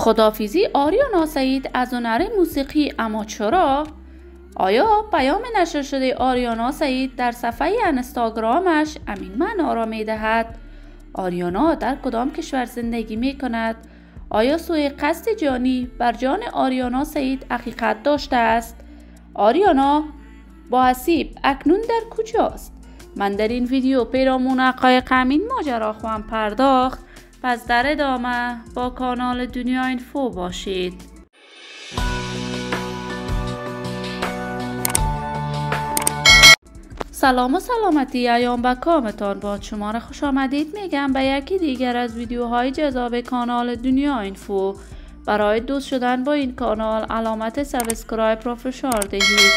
خداحافظی آریانا سعید از هنر موسیقی، اما چرا؟ آیا پیام نشر شده آریانا سعید در صفحه اینستاگرامش همین معنا را می دهد؟ آریانا در کدام کشور زندگی می کند؟ آیا سوء قصد جانی بر جان آریانا سعید حقیقت داشته است؟ آریانا با حسیب اکنون در کجاست؟ من در این ویدیو پیرامون حقایق همین ماجرا خواهم پرداخت، پس در ادامه با کانال دنیا اینفو باشید. سلام و سلامتی ایام به کامتان باد. شما را خوش آمدید میگم به یکی دیگر از ویدیوهای جذاب کانال دنیا اینفو. برای دوست شدن با این کانال علامت سابسکرایب را فشار دهید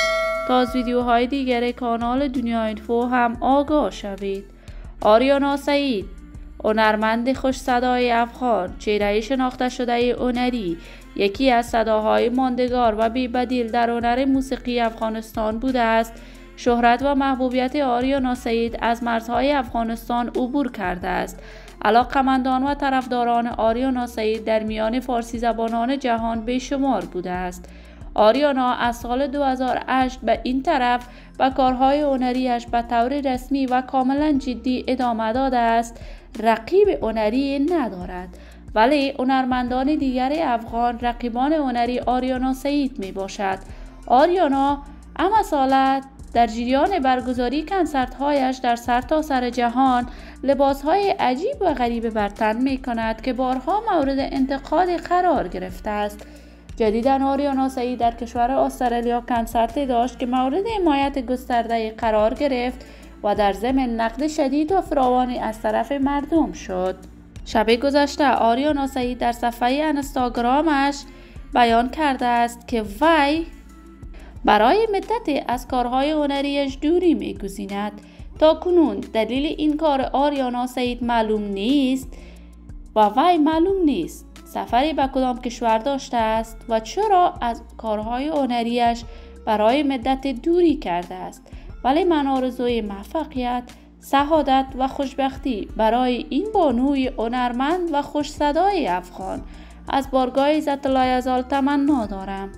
تا از ویدیوهای دیگر کانال دنیا اینفو هم آگاه شوید. آریانا سعید، هنرمند خوش صدای افغان، چهره شناخته شده هنری، یکی از صداهای ماندگار و بی‌بدیل در هنر موسیقی افغانستان بوده است. شهرت و محبوبیت آریانا سعید از مرزهای افغانستان عبور کرده است. علاقه‌مندان و طرفداران آریانا سعید در میان فارسی زبانان جهان بیشمار بوده است. آریانا از سال 2008 به این طرف به کارهای هنریش به طور رسمی و کاملا جدی ادامه داده است. رقیب هنری ندارد، ولی هنرمندان دیگر افغان رقیبان هنری آریانا سعید می باشد. آریانا اما سالت در جریان برگزاری کنسرت‌هایش در سرتاسر جهان لباس‌های عجیب و غریب بر تن می‌کند که بارها مورد انتقاد قرار گرفته است. جدیداً آریانا سعید در کشور استرالیا کنسرتی داشت که مورد حمایت گسترده قرار گرفت و در ضمن نقد شدید و فراوانی از طرف مردم شد. شب گذشته آریانا سعید در صفحه اینستاگرامش بیان کرده است که وی برای مدتی از کارهای هنریش دوری می‌گزیند. تا کنون دلیل این کار آریانا سعید معلوم نیست و وی معلوم نیست سفری به کدام کشور داشته است و چرا از کارهای هنریش برای مدت دوری کرده است. ولی من آرزوی موفقیت، سعادت و خوشبختی برای این بانوی هنرمند و خوش صدای افغان از بارگاه عزت الله یزال تمنا دارم.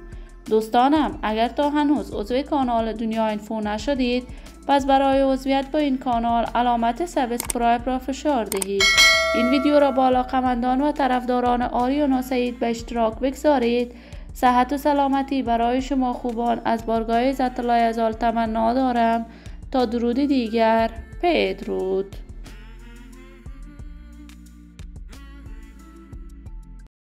دوستانم، اگر تا هنوز عضو کانال دنیا اینفو نشدید، پس برای عضویت با این کانال علامت سابسکرایب را فشار دهید. این ویدیو را با علاقه‌مندان و طرفداران آریانا سعید به اشتراک بگذارید. صحت و سلامتی برای شما خوبان از بارگاه عزت الله یزال تمنا دارم. تا درود دیگر، بدرود.